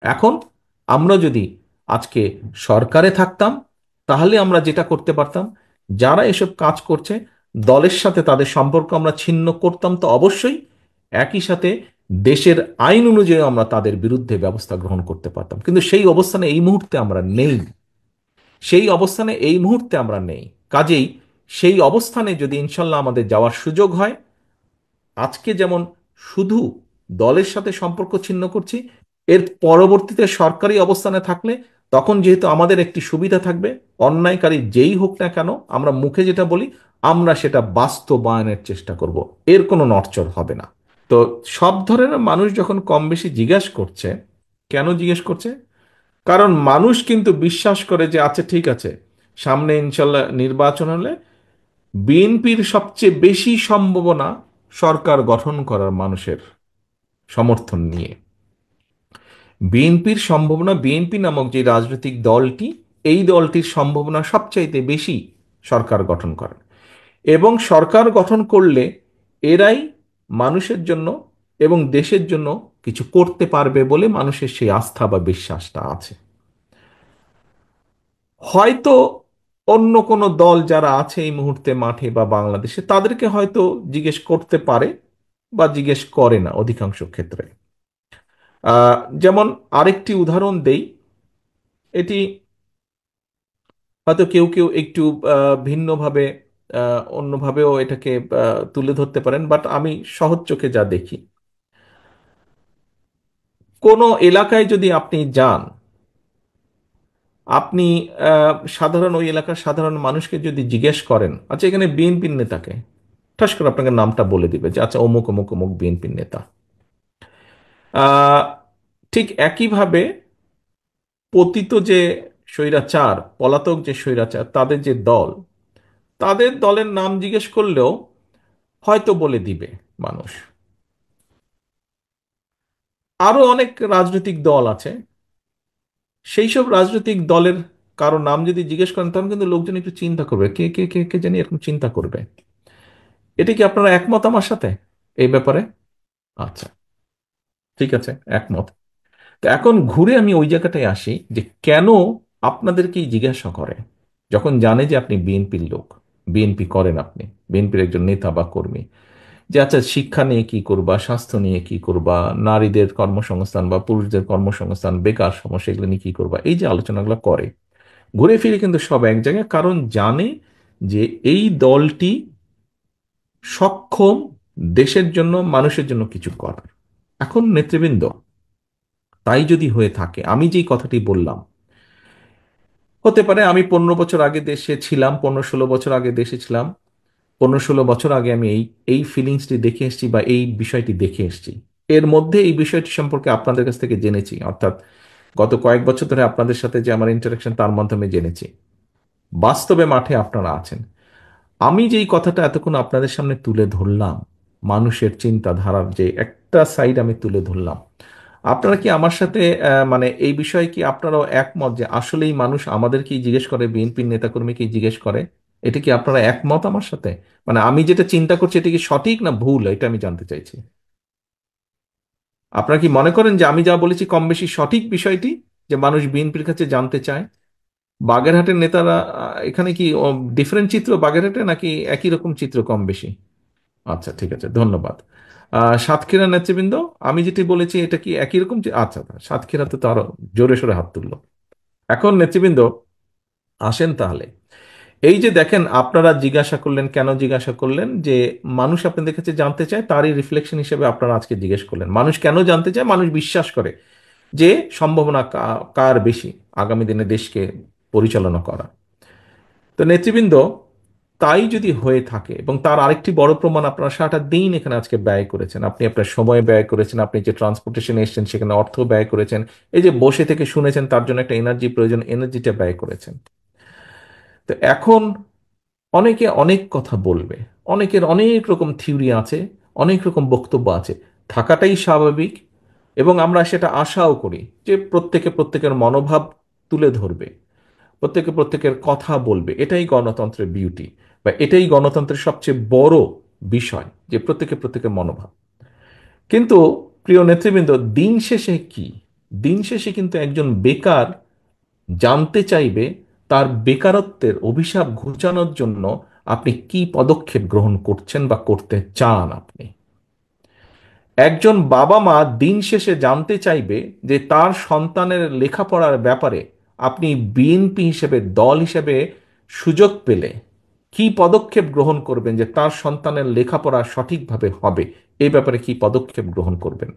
এখন আমরা যদি আজকে সরকারে থাকতাম, তাহলে আমরা যেটা করতে পারতাম, যারা এসব কাজ করছে দলের সাথে তাদের সম্পর্ক আমরা ছিন্ন করতাম তো অবশ্যই, একই সাথে দেশের আইন অনুযায়ী আমরা তাদের বিরুদ্ধে ব্যবস্থা গ্রহণ করতে পারতাম। কিন্তু সেই অবস্থানে এই মুহূর্তে আমরা নেই, সেই অবস্থানে এই মুহূর্তে আমরা নেই। কাজেই সেই অবস্থানে যদি ইনশাল্লাহ আমাদের যাওয়ার সুযোগ হয়, আজকে যেমন শুধু দলের সাথে সম্পর্ক ছিন্ন করছি, এর পরবর্তীতে সরকারি অবস্থানে থাকলে তখন যেহেতু আমাদের একটি সুবিধা থাকবে, অন্যায়কারী যেই হোক না কেন আমরা মুখে যেটা বলি আমরা সেটা বাস্তবায়নের চেষ্টা করব, এর কোনো নড়চড় হবে না। তো সব ধরনের মানুষ যখন কম বেশি জিজ্ঞেস করছে, কেন জিজ্ঞেস করছে? কারণ মানুষ কিন্তু বিশ্বাস করে যে আচ্ছা ঠিক আছে, সামনে ইনশাল্লাহ নির্বাচন হলে বিএনপির সবচেয়ে বেশি সম্ভাবনা সরকার গঠন করার মানুষের সমর্থন নিয়ে। বিএনপির সম্ভাবনা, বিএনপি নামক যে রাজনৈতিক দলটি, এই দলটির সম্ভাবনা সবচাইতে বেশি সরকার গঠন করার। এবং সরকার গঠন করলে এরাই মানুষের জন্য এবং দেশের জন্য কিছু করতে পারবে বলে মানুষের সেই আস্থা বা বিশ্বাসটা আছে। হয়তো অন্য কোনো দল যারা আছে এই মুহূর্তে মাঠে বা বাংলাদেশে, তাদেরকে হয়তো জিজ্ঞেস করতে পারে বা জিজ্ঞেস করে না অধিকাংশ ক্ষেত্রে। যেমন আরেকটি উদাহরণ দেই, এটি হয়তো কেউ কেউ একটু ভিন্নভাবে অন্যভাবেও এটাকে তুলে ধরতে পারেন, বাট আমি সহজ চোখে যা দেখি, কোনো এলাকায় যদি আপনি যান, আপনি সাধারণ ওই এলাকার সাধারণ মানুষকে যদি জিজ্ঞেস করেন আচ্ছা এখানে বিএনপির নেতাকে, ঠাস করে আপনাকে নামটা বলে দিবে যে আচ্ছা অমুক অমুক অমুক বিএনপির নেতা। আহ, ঠিক একইভাবে পতিত যে স্বৈরাচার, পলাতক যে স্বৈরাচার, তাদের যে দল, তাদের দলের নাম জিজ্ঞেস করলেও হয়তো বলে দিবে মানুষ। আরো অনেক রাজনৈতিক দল আছে, সেই সব রাজনৈতিক দলের কারো নাম যদি জিজ্ঞেস করেন তখন কিন্তু লোকজন একটু চিন্তা করবে, কে কে কে কে জানি এরকম চিন্তা করবে। এটা কি আপনারা একমত আমার সাথে এই ব্যাপারে? আচ্ছা, ঠিক আছে, একমত। তো এখন ঘুরে আমি ওই জায়গাটায় আসি যে কেন আপনাদেরকেই জিজ্ঞাসা করে, যখন জানে যে আপনি বিএনপির লোক, বিএনপি করেন, আপনি বিএনপির একজন নেতা বা কর্মী, যে আচ্ছা শিক্ষা নিয়ে কি করবা, স্বাস্থ্য নিয়ে কি করবা, নারীদের কর্মসংস্থান বা পুরুষদের কর্মসংস্থান, বেকার সমস্যা, এগুলো নিয়ে কি করবা, এই যে আলোচনাগুলো করে, ঘুরে ফিরে কিন্তু সব এক জায়গায়, কারণ জানে যে এই দলটি সক্ষম দেশের জন্য মানুষের জন্য কিছু করার। এখন নেতৃবৃন্দ, তাই যদি হয়ে থাকে, আমি যেই কথাটি বললাম, হতে পারে আমি 15 বছর আগে দেশে ছিলাম, 15-16 বছর আগে দেশে ছিলাম, 15-16 বছর আগে আমি এই এই ফিলিংসটি দেখে এসেছি বা এই বিষয়টি দেখে এসেছি। এর মধ্যে এই বিষয়টি সম্পর্কে আপনাদের কাছ থেকে জেনেছি, অর্থাৎ গত কয়েক বছর ধরে আপনাদের সাথে যে আমার ইন্টারাকশন, তার মাধ্যমে জেনেছি বাস্তবে মাঠে আপনারা আছেন। আমি যেই কথাটা এতক্ষণ আপনাদের সামনে তুলে ধরলাম, মানুষের চিন্তাধারার যে একটা সাইড আমি তুলে ধরলাম, আপনারা কি আমার সাথে মানে এই বিষয়ে কি আপনারাও একমত যে আসলেই মানুষ আমাদেরকেই জিজ্ঞেস করে, বিএনপির নেতাকর্মীকেই জিজ্ঞেস করে? এটা কি আপনারা একমত আমার সাথে? মানে আমি যেটা চিন্তা করছি এটা কি সঠিক না ভুল, এটা আমি জানতে চাইছি। আপনারা কি মনে করেন যে আমি যা বলেছি কম বেশি সঠিক বিষয়টি, যে মানুষ বিএনপির কাছে জানতে চায়? বাগেরহাটের নেতারা এখানে কি ডিফারেন্ট চিত্র বাগেরহাটে, নাকি একই রকম চিত্র কম বেশি? আচ্ছা, ঠিক আছে, ধন্যবাদ। সাতক্ষীরা নেতৃবৃন্দ, আমি যেটি বলেছি এটা কি একই রকম আচ্ছা, সাতক্ষীরাতে তো আরো জোরে সোরে হাত তুললো। এখন নেতৃবৃন্দ, আসেন তাহলে, এই যে দেখেন আপনারা জিজ্ঞাসা করলেন, কেন জিজ্ঞাসা করলেন, যে মানুষ আপনাদের কাছে জানতে চায়, তারই রিফ্লেকশন হিসেবে আপনারা আজকে জিজ্ঞেস করলেন মানুষ কেন জানতে চায়। মানুষ বিশ্বাস করে যে সম্ভাবনা কার বেশি আগামী দিনে দেশকে পরিচালনা করা। তো নেতৃবৃন্দ, তাই যদি হয়ে থাকে, এবং তার আরেকটি বড় প্রমাণ, আপনারা সারাটা দিন এখানে আজকে ব্যয় করেছেন, আপনি আপনার সময় ব্যয় করেছেন, আপনি যে ট্রান্সপোর্টেশনে এসেছেন সেখানে অর্থ ব্যয় করেছেন, এই যে বসে থেকে শুনেছেন তার জন্য একটা এনার্জি প্রয়োজন, এনার্জিটা ব্যয় করেছেন। তো এখন অনেকে অনেক কথা বলবে, অনেকের অনেক রকম থিওরি আছে, অনেক রকম বক্তব্য আছে, থাকাটাই স্বাভাবিক। এবং আমরা সেটা আশাও করি যে প্রত্যেকে প্রত্যেকের মনোভাব তুলে ধরবে, প্রত্যেকে প্রত্যেকের কথা বলবে, এটাই গণতন্ত্রের বিউটি, বা এটাই গণতন্ত্রের সবচেয়ে বড় বিষয়, যে প্রত্যেকে প্রত্যেকের মনোভাব। কিন্তু প্রিয় নেতৃবৃন্দ, দিন শেষে কি, দিন শেষে কিন্তু একজন বেকার জানতে চাইবে তার বেকারত্বের অভিশাপ ঘুচানোর জন্য আপনি কি পদক্ষেপ গ্রহণ করছেন বা করতে চান আপনি। একজন বাবা মা দিন শেষে জানতে চাইবে যে তার সন্তানের লেখাপড়ার ব্যাপারে আপনি বিএনপি হিসেবে দল হিসেবে সুযোগ পেলে কি পদক্ষেপ গ্রহণ করবেন যে তার সন্তানের লেখাপড়া সঠিকভাবে হবে, এই ব্যাপারে কি পদক্ষেপ গ্রহণ করবেন।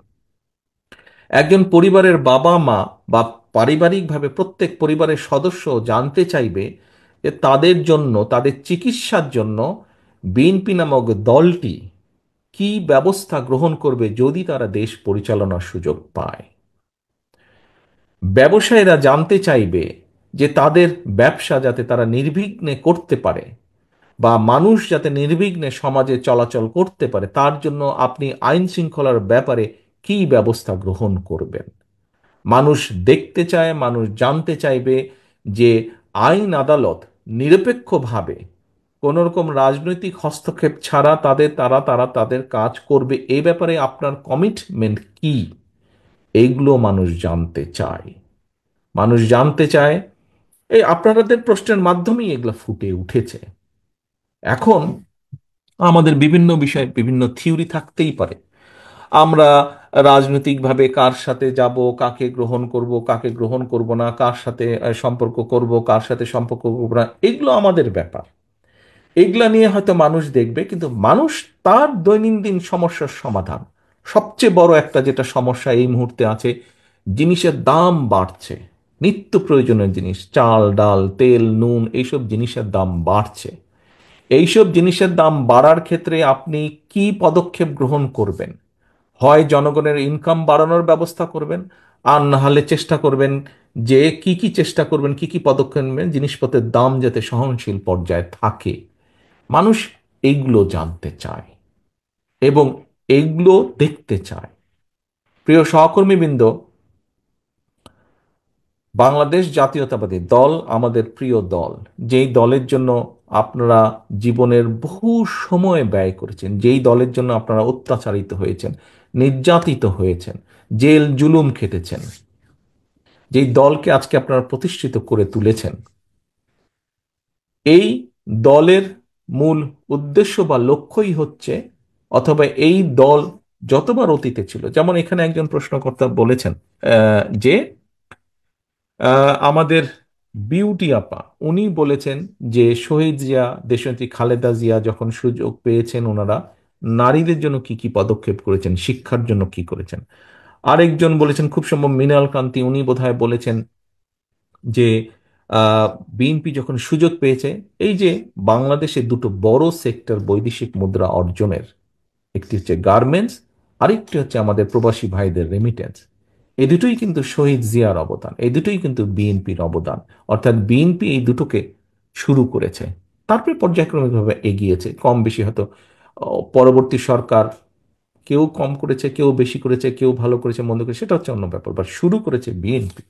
একজন পরিবারের বাবা মা বা পারিবারিকভাবে প্রত্যেক পরিবারের সদস্য জানতে চাইবে যে তাদের জন্য তাদের চিকিৎসার জন্য বিএনপি নামক দলটি কি ব্যবস্থা গ্রহণ করবে যদি তারা দেশ পরিচালনার সুযোগ পায়। ব্যবসায়ীরা জানতে চাইবে যে তাদের ব্যবসা যাতে তারা নির্বিঘ্নে করতে পারে বা মানুষ যাতে নির্বিঘ্নে সমাজে চলাচল করতে পারে তার জন্য আপনি আইন শৃঙ্খলার ব্যাপারে কি ব্যবস্থা গ্রহণ করবেন। মানুষ দেখতে চায়, মানুষ জানতে চাইবে যে আইন আদালত নিরপেক্ষভাবে কোন রকম রাজনৈতিক হস্তক্ষেপ ছাড়া তারা তাদের কাজ করবে, এই ব্যাপারে আপনার কমিটমেন্ট কি, এইগুলো মানুষ জানতে চায়। মানুষ জানতে চায়, এই আপনাদের প্রশ্নের মাধ্যমেই এগুলো ফুটে উঠেছে। এখন আমাদের বিভিন্ন বিষয়ে বিভিন্ন থিওরি থাকতেই পারে। আমরা রাজনৈতিকভাবে কার সাথে যাব, কাকে গ্রহণ করব, কাকে গ্রহণ করব না, কার সাথে সম্পর্ক করব, কার সাথে সম্পর্ক করব না, এগুলো আমাদের ব্যাপার। এগুলা নিয়ে হয়তো মানুষ দেখবে, কিন্তু মানুষ তার দৈনন্দিন সমস্যার সমাধান, সবচেয়ে বড় একটা যেটা সমস্যা এই মুহূর্তে আছে, জিনিসের দাম বাড়ছে। নিত্য প্রয়োজনীয় জিনিস, চাল ডাল তেল নুন, এইসব জিনিসের দাম বাড়ছে। এইসব জিনিসের দাম বাড়ার ক্ষেত্রে আপনি কি পদক্ষেপ গ্রহণ করবেন। হয় জনগণের ইনকাম বাড়ানোর ব্যবস্থা করবেন, আর না হলে চেষ্টা করবেন যে কি কি চেষ্টা করবেন, কি কি পদক্ষেপ নেবেন জিনিসপত্রের দাম যাতে সহনশীল পর্যায়ে থাকে। মানুষ এইগুলো জানতে চায় এবং এইগুলো দেখতে চায়। প্রিয় সহকর্মীবৃন্দ, বাংলাদেশ জাতীয়তাবাদী দল আমাদের প্রিয় দল, যেই দলের জন্য আপনারা জীবনের বহু সময় ব্যয় করেছেন, যেই দলের জন্য আপনারা অত্যাচারিত হয়েছেন, নির্যাতিত হয়েছেন, জেল জুলুম খেটেছেন, যেই দলকে আজকে আপনারা প্রতিষ্ঠিত করে তুলেছেন, এই দলের মূল উদ্দেশ্য বা লক্ষ্যই হচ্ছে, অথবা এই দল যতবার অতীতে ছিল, যেমন এখানে একজন প্রশ্নকর্তা বলেছেন যে আমাদের বিউটি আপা উনি বলেছেন যে শহীদ জিয়া দেশনেত্রী খালেদা জিয়া যখন সুযোগ পেয়েছেন ওনারা নারীদের জন্য কি কি পদক্ষেপ করেছেন, শিক্ষার জন্য কি করেছেন। আরেকজন বলেছেন খুব সম্ভব মৃণাল কান্তি, উনি বোধহয় বলেছেন যে বিএনপি যখন সুযোগ পেয়েছে, এই যে বাংলাদেশে দুটো বড় সেক্টর বৈদেশিক মুদ্রা অর্জনের, একটি হচ্ছে গার্মেন্টস, আরেকটি হচ্ছে আমাদের প্রবাসী ভাইদের রেমিটেন্স, এই দুটোই কিন্তু শহীদ জিয়ার অবদান, এই দুটোই কিন্তু বিএনপির অবদান। অর্থাৎ বিএনপি এই দুটোকে শুরু করেছে, তারপরে পর্যায়ক্রমিকভাবে এগিয়েছে, কম বেশি হয়তো পরবর্তী সরকার কেউ কম করেছে, কেউ বেশি করেছে, কেউ ভালো করেছে মন্দ করেছে, সেটা হচ্ছে অন্য ব্যাপার, বা শুরু করেছে বিএনপি।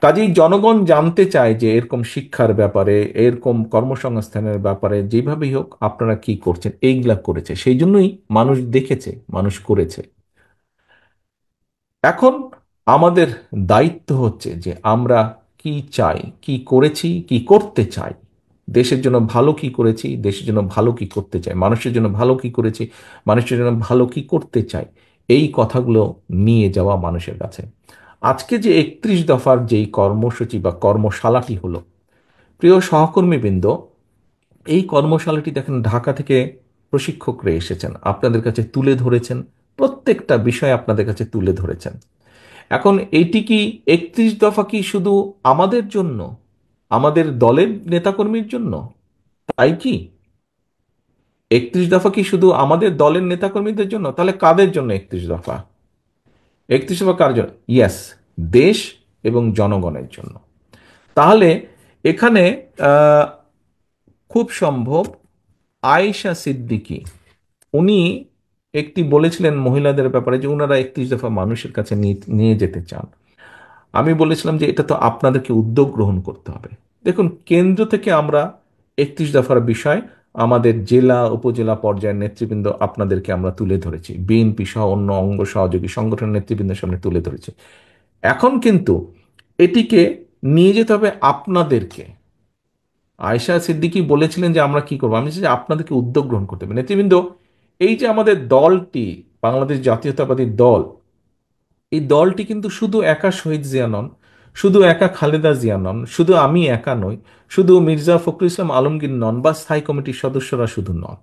কাজেই জনগণ জানতে চায় যে এরকম শিক্ষার ব্যাপারে, এরকম কর্মসংস্থানের ব্যাপারে যেভাবেই হোক আপনারা কি করছেন, এইগুলা করেছে, সেই জন্যই মানুষ দেখেছে, মানুষ করেছে। এখন আমাদের দায়িত্ব হচ্ছে যে আমরা কি চাই, কি করেছি, কি করতে চাই, দেশের জন্য ভালো কি করেছি, দেশের জন্য ভালো কি করতে চাই, মানুষের জন্য ভালো কি করেছি, মানুষের জন্য ভালো কি করতে চাই, এই কথাগুলো নিয়ে যাওয়া মানুষের কাছে। আজকে যে 31 দফার যেই কর্মসূচি বা কর্মশালাটি হলো, প্রিয় সহকর্মীবৃন্দ, এই কর্মশালাটি দেখেন ঢাকা থেকে প্রশিক্ষকরা এসেছেন, আপনাদের কাছে তুলে ধরেছেন, প্রত্যেকটা বিষয় আপনাদের কাছে তুলে ধরেছেন। এখন এইটি কি 31 দফা কি শুধু আমাদের জন্য, আমাদের দলের নেতাকর্মীর জন্য, তাই কি 31 দফা কি শুধু আমাদের দলের নেতাকর্মীদের জন্য? তাহলে কাদের জন্য 31 দফা? 31 দফা কার জন্য? ইয়াস, দেশ এবং জনগণের জন্য। তাহলে এখানে আহ, খুব সম্ভব আয়েশা সিদ্দিকী উনি একটি বলেছিলেন মহিলাদের ব্যাপারে যে ওনারা 31 দফা মানুষের কাছে নিয়ে নিয়ে যেতে চান। আমি বলেছিলাম যে এটা তো আপনাদেরকে উদ্যোগ গ্রহণ করতে হবে। দেখুন, কেন্দ্র থেকে আমরা 31 দফার বিষয় আমাদের জেলা উপজেলা পর্যায়ের নেতৃবৃন্দ আপনাদেরকে আমরা তুলে ধরেছি, বিএনপি সহ অন্য অঙ্গ সহযোগী সংগঠনের নেতৃবৃন্দের সামনে তুলে ধরেছি। এখন কিন্তু এটিকে নিয়ে যেতে হবে আপনাদেরকে। আয়েশা সিদ্দিকী বলেছিলেন যে আমরা কি করবো, আমি চাই যে আপনাদেরকে উদ্যোগ গ্রহণ করতে হবে। নেতৃবৃন্দ, এই যে আমাদের দলটি, বাংলাদেশ জাতীয়তাবাদী দল, এই দলটি কিন্তু শুধু একা শহীদ জিয়া নন, শুধু একা খালেদা জিয়া নন, শুধু আমি একা নই, শুধু মির্জা ফখরুল ইসলাম আলমগীর নন, বা স্থায়ী কমিটির সদস্যরা শুধু নন।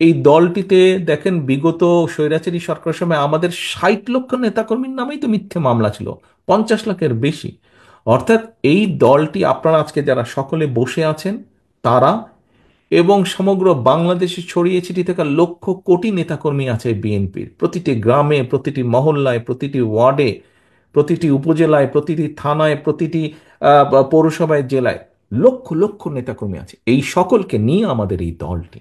এই দলটিতে দেখেন বিগত স্বৈরাচারী সরকারের সময় আমাদের 60 লক্ষ নেতাকর্মীর নামেই তো মিথ্যে মামলা ছিল, 50 লাখের বেশি। অর্থাৎ এই দলটি, আপনারা আজকে যারা সকলে বসে আছেন তারা, এবং সমগ্র বাংলাদেশে ছড়িয়ে ছিটিয়ে থাকা লক্ষ কোটি নেতাকর্মী আছে বিএনপির, প্রতিটি গ্রামে, প্রতিটি মহল্লায়, প্রতিটি ওয়ার্ডে, প্রতিটি উপজেলায়, প্রতিটি থানায়, প্রতিটি পৌরসভায়, জেলায় লক্ষ লক্ষ নেতাকর্মী আছে। এই সকলকে নিয়ে আমাদের এই দলটি,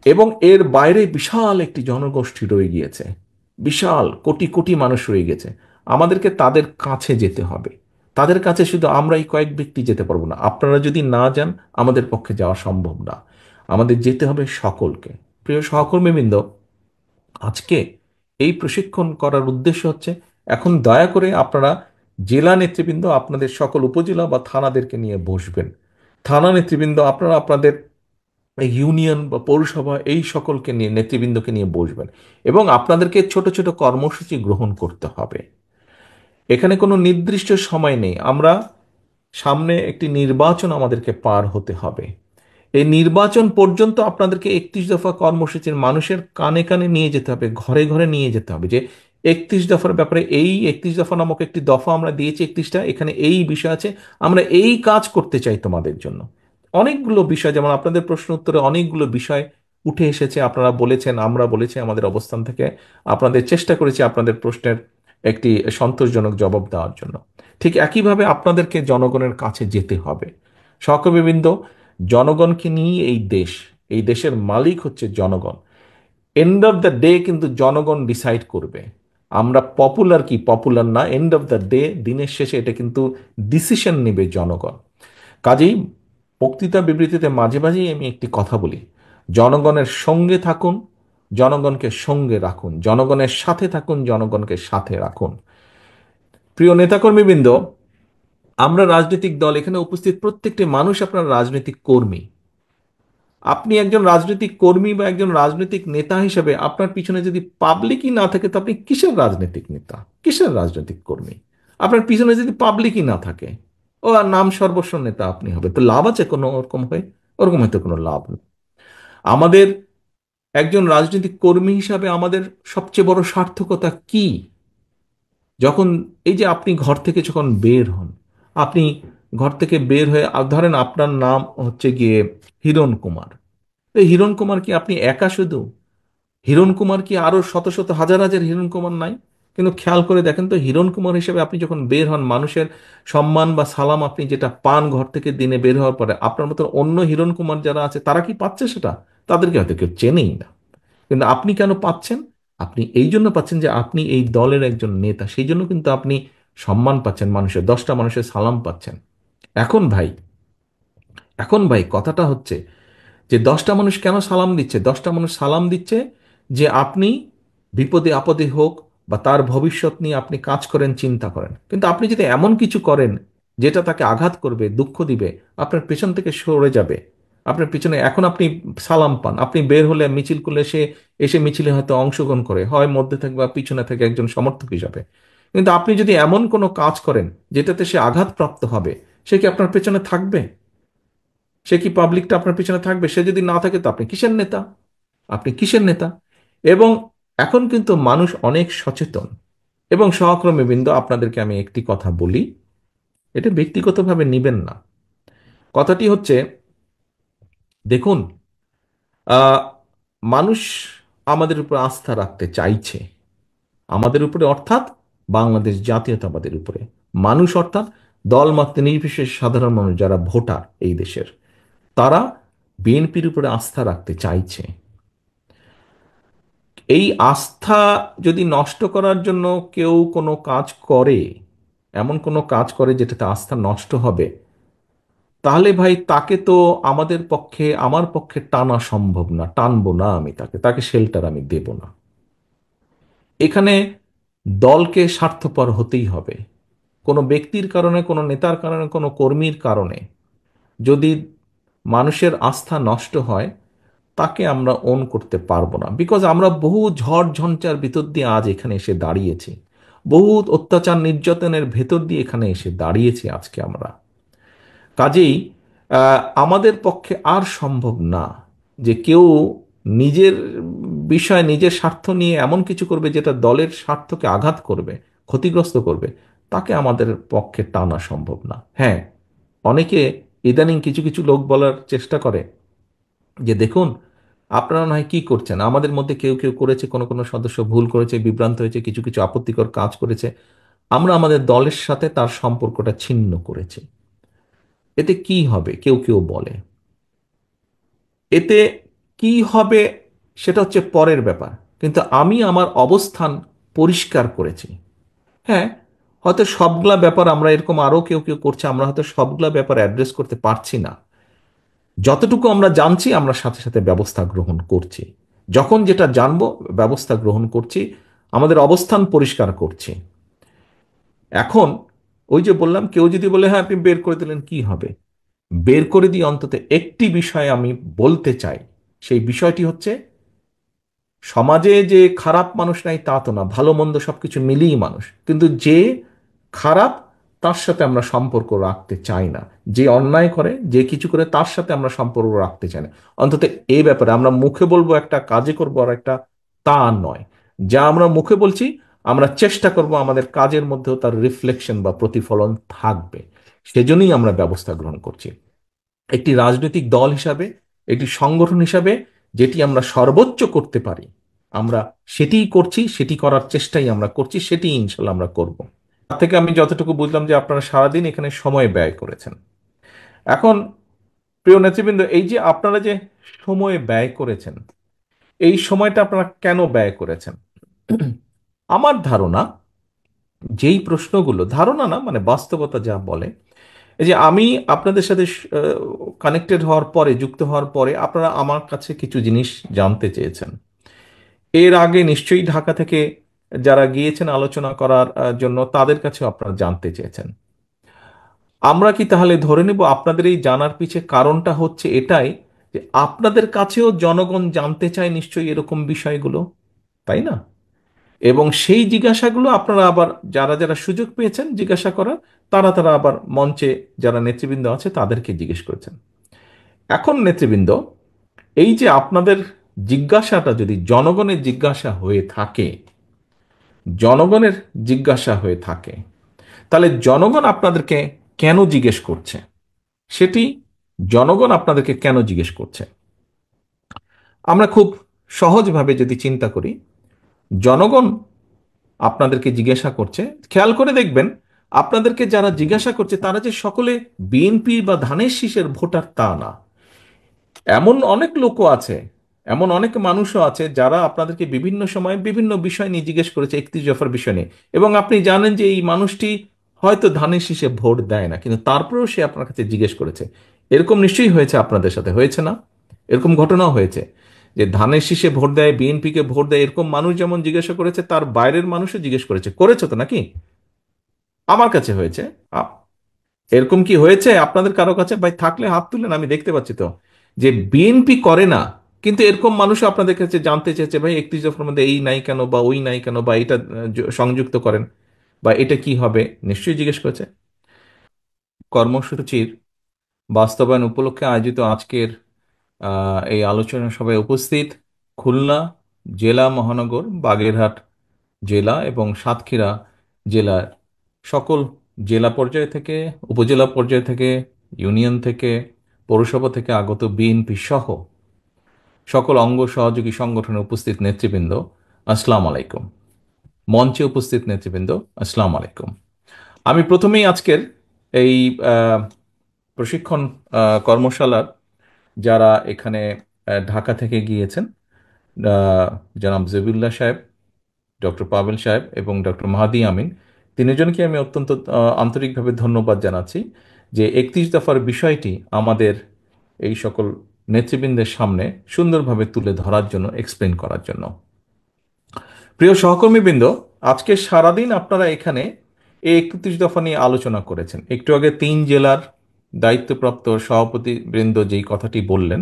এবং এর বাইরে বিশাল একটি জনগোষ্ঠী রয়ে গিয়েছে, বিশাল কোটি কোটি মানুষ রয়ে গেছে। আমাদেরকে তাদের কাছে যেতে হবে। তাদের কাছে শুধু আমরা এই কয়েক ব্যক্তি যেতে পারবো না, আপনারা যদি না যান আমাদের পক্ষে যাওয়া সম্ভব না। আমাদের যেতে হবে সকলকে। প্রিয় সহকর্মীবৃন্দ, আজকে এই প্রশিক্ষণ করার উদ্দেশ্য হচ্ছে, এখন দয়া করে আপনারা জেলা নেতৃবৃন্দ আপনাদের সকল উপজেলা বা থানাদেরকে নিয়ে বসবেন। থানা নেতৃবৃন্দ আপনারা আপনাদের ইউনিয়ন বা পৌরসভা, এই সকলকে নিয়ে, নেতৃবৃন্দকে নিয়ে বসবেন, এবং আপনাদেরকে ছোট ছোট কর্মসূচি গ্রহণ করতে হবে। এখানে কোনো নির্দিষ্ট সময় নেই। আমরা সামনে একটি নির্বাচন আমাদেরকে পার হতে হবে। এই নির্বাচন পর্যন্ত আপনাদেরকে 31 দফা কর্মসূচির মানুষের কানে কানে নিয়ে যেতে হবে, ঘরে ঘরে নিয়ে যেতে হবে, যে 31 দফার ব্যাপারে, এই 31 দফা নামক একটি দফা আমরা দিয়েছি, 31টা, এখানে এই বিষয় আছে, আমরা এই কাজ করতে চাই তোমাদের জন্য। অনেকগুলো বিষয়, যেমন আপনাদের প্রশ্ন উত্তরে অনেকগুলো বিষয় উঠে এসেছে, আপনারা বলেছেন, আমরা বলেছি, আমাদের অবস্থান থেকে আপনাদের চেষ্টা করেছি আপনাদের প্রশ্নের একটি সন্তোষজনক জবাব দেওয়ার জন্য। ঠিক একইভাবে আপনাদেরকে জনগণের কাছে যেতে হবে। সহকর্মীবৃন্দ, জনগণকে নিয়ে এই দেশ, এই দেশের মালিক হচ্ছে জনগণ। এন্ড অফ দ্য ডে কিন্তু জনগণ ডিসাইড করবে আমরা পপুলার কি পপুলার না। এন্ড অফ দ্য ডে, দিনের শেষে এটা কিন্তু ডিসিশন নেবে জনগণ। কাজেই বক্তৃতা বিবৃতিতে মাঝে মাঝেই আমি একটি কথা বলি, জনগণের সঙ্গে থাকুন, জনগণকে সঙ্গে রাখুন, জনগণের সাথে থাকুন, জনগণকে সাথে রাখুন। প্রিয় নেতাকর্মীবৃন্দ, আমরা রাজনৈতিক দল, এখানে উপস্থিত প্রত্যেকটি মানুষ আপনার রাজনৈতিক কর্মী। আপনি একজন রাজনৈতিক কর্মী বা একজন রাজনৈতিক নেতা হিসেবে আপনার পিছনে যদি পাবলিকই না থাকে, তো আপনি কিসের রাজনৈতিক নেতা, কিসের রাজনৈতিক কর্মী? আপনার পিছনে যদি পাবলিকই না থাকে, ও আর নাম সর্বস্ব নেতা আপনি হবে, তো লাভ আছে কোনো ওরকম হয়ে? ওরকম হয়তো কোনো লাভ নেই। আমাদের একজন রাজনৈতিক কর্মী হিসাবে আমাদের সবচেয়ে বড় সার্থকতা কি? যখন, এই যে আপনি ঘর থেকে যখন বের হন, আপনি ঘর থেকে বের হয়ে ধরেন আপনার নাম হচ্ছে গিয়ে হিরণ কুমার। এই হিরণ কুমার কি আপনি একা শুধু? হিরণ কুমার কি আরো শত শত হাজার হাজার হিরণ কুমার নাই? কিন্তু খেয়াল করে দেখেন তো, হিরণ কুমার হিসেবে আপনি যখন বের হন, মানুষের সম্মান বা সালাম আপনি যেটা পান ঘর থেকে দিনে বের হওয়ার পরে, আপনার মতো অন্য হিরণ কুমার যারা আছে তারা কি পাচ্ছে সেটা? তাদেরকে হয়তো কেউ চেনেই না। কিন্তু আপনি কেন পাচ্ছেন? আপনি এই জন্য পাচ্ছেন যে আপনি এই দলের একজন নেতা, সেই জন্য কিন্তু আপনি সম্মান পাচ্ছেন, মানুষের 10টা মানুষের সালাম পাচ্ছেন। এখন ভাই, কথাটা হচ্ছে যে 10টা মানুষ কেন সালাম দিচ্ছে? 10টা মানুষ সালাম দিচ্ছে যে আপনি বিপদে আপদে হোক বা তার ভবিষ্যৎ নিয়ে আপনি কাজ করেন, চিন্তা করেন। কিন্তু আপনি যদি এমন কিছু করেন যেটা তাকে আঘাত করবে, দুঃখ দিবে, আপনার পেছন থেকে সরে যাবে, আপনার পিছনে, এখন আপনি সালাম পান, আপনি বের হলে মিছিল করলে সে এসে মিছিলে হয়তো অংশগ্রহণ করে, হয় মধ্যে থেকে বা পিছনে থেকে একজন সমর্থক হিসাবে। কিন্তু আপনি যদি এমন কোনো কাজ করেন যেটাতে সে আঘাতপ্রাপ্ত হবে, সে কি আপনার পেছনে থাকবে? সে কি পাবলিকটা আপনার পিছনে থাকবে? সে যদি না থাকে তো আপনি কিসের নেতা? আপনি কিসের নেতা? এবং এখন কিন্তু মানুষ অনেক সচেতন। এবং সহকর্মীবৃন্দ, আপনাদেরকে আমি একটি কথা বলি, এটা ব্যক্তিগতভাবে নিবেন না। কথাটি হচ্ছে, দেখুন, আহ, মানুষ আমাদের উপর আস্থা রাখতে চাইছে, আমাদের উপরে অর্থাৎ বাংলাদেশ জাতীয়তাবাদের উপরে। মানুষ অর্থাৎ দলমত নির্বিশেষে সাধারণ মানুষ যারা ভোটার এই দেশের, তারা বিএনপির উপরে আস্থা রাখতে চাইছে। এই আস্থা যদি নষ্ট করার জন্য কেউ কোনো কাজ করে, এমন কোনো কাজ করে যেটাতে আস্থা নষ্ট হবে, তাহলে ভাই তাকে তো আমাদের পক্ষে, আমার পক্ষে টানা সম্ভব না, টানবো না আমি তাকে, তাকে শেল্টার আমি দেব না। এখানে দলকে স্বার্থপর হতেই হবে। কোনো ব্যক্তির কারণে, কোনো নেতার কারণে, কোনো কর্মীর কারণে যদি মানুষের আস্থা নষ্ট হয়, তাকে আমরা ওন করতে পারবো না। বিকজ আমরা বহু ঝড় ঝঞ্ঝার ভিতর দিয়ে আজ এখানে এসে দাঁড়িয়েছি, বহু অত্যাচার নির্যাতনের ভেতর দিয়ে এখানে এসে দাঁড়িয়েছি আজকে আমরা। কাজেই আমাদের পক্ষে আর সম্ভব না যে কেউ নিজের বিষয়, নিজের স্বার্থ নিয়ে এমন কিছু করবে যেটা দলের স্বার্থকে আঘাত করবে, ক্ষতিগ্রস্ত করবে। তাকে আমাদের পক্ষে টানা সম্ভব না। হ্যাঁ, অনেকে ইদানিং কিছু কিছু লোক বলার চেষ্টা করে যে দেখুন, আপনারা নয় কি করছেন, আমাদের মধ্যে কেউ কেউ করেছে, কোনো কোনো সদস্য ভুল করেছে, বিভ্রান্ত হয়েছে, কিছু কিছু আপত্তিকর কাজ করেছে, আমরা আমাদের দলের সাথে তার সম্পর্কটা ছিন্ন করেছি। এতে কি হবে কেউ কেউ বলে, এতে কি হবে সেটা হচ্ছে পরের ব্যাপার। কিন্তু আমি আমার অবস্থান পরিষ্কার করেছি। হ্যাঁ, হয়তো সবগুলা ব্যাপার আমরা এরকম আরো কেউ কেউ করছে, আমরা হয়তো সবগুলা ব্যাপার অ্যাড্রেস করতে পারছি না। যতটুকু আমরা জানছি আমরা সাথে সাথে ব্যবস্থা গ্রহণ করছি। যখন যেটা জানবো ব্যবস্থা গ্রহণ করছি, আমাদের অবস্থান পরিষ্কার করছি। এখন ওই যে বললাম, কেউ যদি বলে হ্যাঁ আপনি বের করে দিলেন কি হবে, বের করে দিয়ে অন্তত একটি বিষয় আমি বলতে চাই। সেই বিষয়টি হচ্ছে, সমাজে যে খারাপ মানুষ নাই তা তো না, ভালো মন্দ সবকিছু মিলিয়ে মানুষ, কিন্তু যে খারাপ তার সাথে আমরা সম্পর্ক রাখতে চাই না। যে অন্যায় করে, যে কিছু করে, তার সাথে আমরা সম্পর্ক রাখতে চাই না। অন্তত এই ব্যাপারে আমরা মুখে বলবো একটা, কাজে করবো আর একটা, তা নয়। যা আমরা মুখে বলছি আমরা চেষ্টা করব আমাদের কাজের মধ্যেও তার রিফ্লেকশন বা প্রতিফলন থাকবে। সেজন্যই আমরা ব্যবস্থা গ্রহণ করছি। একটি রাজনৈতিক দল হিসাবে, একটি সংগঠন হিসাবে যেটি আমরা সর্বোচ্চ করতে পারি, আমরা সেটিই করছি, সেটি করার চেষ্টাই আমরা করছি, সেটি ইনশাল্লাহ আমরা করব। তার থেকে আমি যতটুকু বুঝলাম যে আপনারা সারাদিন এখানে সময় ব্যয় করেছেন। এখন প্রিয় নেতৃবৃন্দ, এই যে আপনারা যে সময় ব্যয় করেছেন, এই সময়টা আপনারা কেন ব্যয় করেছেন? আমার ধারণা, যেই প্রশ্নগুলো, ধারণা না মানে বাস্তবতা যা বলে, এই যে আমি আপনাদের সাথে কানেক্টেড হওয়ার পরে, যুক্ত হওয়ার পরে আপনারা আমার কাছে কিছু জিনিস জানতে চেয়েছেন। এর আগে নিশ্চয়ই ঢাকা থেকে যারা গিয়েছেন আলোচনা করার জন্য, তাদের কাছেও আপনারা জানতে চেয়েছেন। আমরা কি তাহলে ধরে নেব আপনাদের এই জানার পিছে কারণটা হচ্ছে এটাই, যে আপনাদের কাছেও জনগণ জানতে চায় নিশ্চয়ই এরকম বিষয়গুলো, তাই না? এবং সেই জিজ্ঞাসাগুলো আপনারা আবার, যারা যারা সুযোগ পেয়েছেন জিজ্ঞাসা করার, তারা তারা আবার মঞ্চে যারা নেতৃবৃন্দ আছে তাদেরকে জিজ্ঞেস করেছেন। এখন নেতৃবৃন্দ, এই যে আপনাদের জিজ্ঞাসাটা যদি জনগণের জিজ্ঞাসা হয়ে থাকে, জনগণের জিজ্ঞাসা হয়ে থাকে, তাহলে জনগণ আপনাদেরকে কেন জিজ্ঞেস করছে? সেটি, জনগণ আপনাদেরকে কেন জিজ্ঞেস করছে, আমরা খুব সহজভাবে যদি চিন্তা করি, জনগণ আপনাদেরকে জিজ্ঞাসা করছে, খেয়াল করে দেখবেন, আপনাদেরকে যারা জিজ্ঞাসা করছে তারা যে সকলে বিএনপি বা ধানের শীষের ভোটার তা না। এমন অনেক লোকও আছে, এমন অনেক মানুষও আছে যারা আপনাদেরকে বিভিন্ন সময় বিভিন্ন বিষয় নিয়ে জিজ্ঞেস করেছে, 31 দফার বিষয় নিয়ে, এবং আপনি জানেন যে এই মানুষটি হয়তো ধানের শীষে ভোট দেয় না, কিন্তু তারপরেও সে আপনার কাছে জিজ্ঞেস করেছে। এরকম নিশ্চয়ই হয়েছে, আপনাদের সাথে হয়েছে না? এরকম ঘটনাও হয়েছে যে ধানের শীষে ভোট দেয়, বিএনপিকে ভোট দেয়, এরকম মানুষ যেমন জিজ্ঞাসা করেছে, তার বাইরের মানুষও জিজ্ঞেস করেছে, করেছো তো নাকি? আমার কাছে হয়েছে। এরকম কি হয়েছে আপনাদের কারো কাছে? ভাই থাকলে হাত তুলেন, আমি দেখতে পাচ্ছি তো যে বিএনপি করে না, কিন্তু এরকম মানুষও আপনাদের কাছে জানতে চেয়েছে, ভাই 31 দফার মধ্যে এই নাই কেন, বা ওই নাই কেন, বা এটা সংযুক্ত করেন, বা এটা কি হবে, নিশ্চয়ই জিজ্ঞেস করেছে। কর্মসূচির বাস্তবায়ন উপলক্ষে আয়োজিত আজকের এই আলোচনা সভায় উপস্থিত খুলনা জেলা, মহানগর, বাগেরহাট জেলা এবং সাতক্ষীরা জেলার সকল জেলা পর্যায় থেকে, উপজেলা পর্যায় থেকে, ইউনিয়ন থেকে, পৌরসভা থেকে আগত বিএনপি সহ সকল অঙ্গ সহযোগী সংগঠনের উপস্থিত নেতৃবৃন্দ, আসসালামু আলাইকুম। মঞ্চে উপস্থিত নেতৃবৃন্দ, আসসালামু আলাইকুম। আমি প্রথমেই আজকের এই আহ, প্রশিক্ষণ কর্মশালার যারা এখানে ঢাকা থেকে গিয়েছেন, আহ, জনাব জবিউল্লাহ সাহেব, ডক্টর পাভেল সাহেব এবং ডক্টর মাহাদি আমিন, তিনজনকে আমি অত্যন্ত আন্তরিকভাবে ধন্যবাদ জানাচ্ছি যে 31 দফার বিষয়টি আমাদের এই সকল নেতৃবৃন্দের সামনে সুন্দরভাবে তুলে ধরার জন্য, এক্সপ্লেন করার জন্য। প্রিয় সহকর্মীবৃন্দ, আজকে সারাদিন আপনারা এখানে এই 31 দফা নিয়ে আলোচনা করেছেন। একটু আগে 3 জেলার দায়িত্বপ্রাপ্ত সভাপতি বৃন্দ যেই কথাটি বললেন,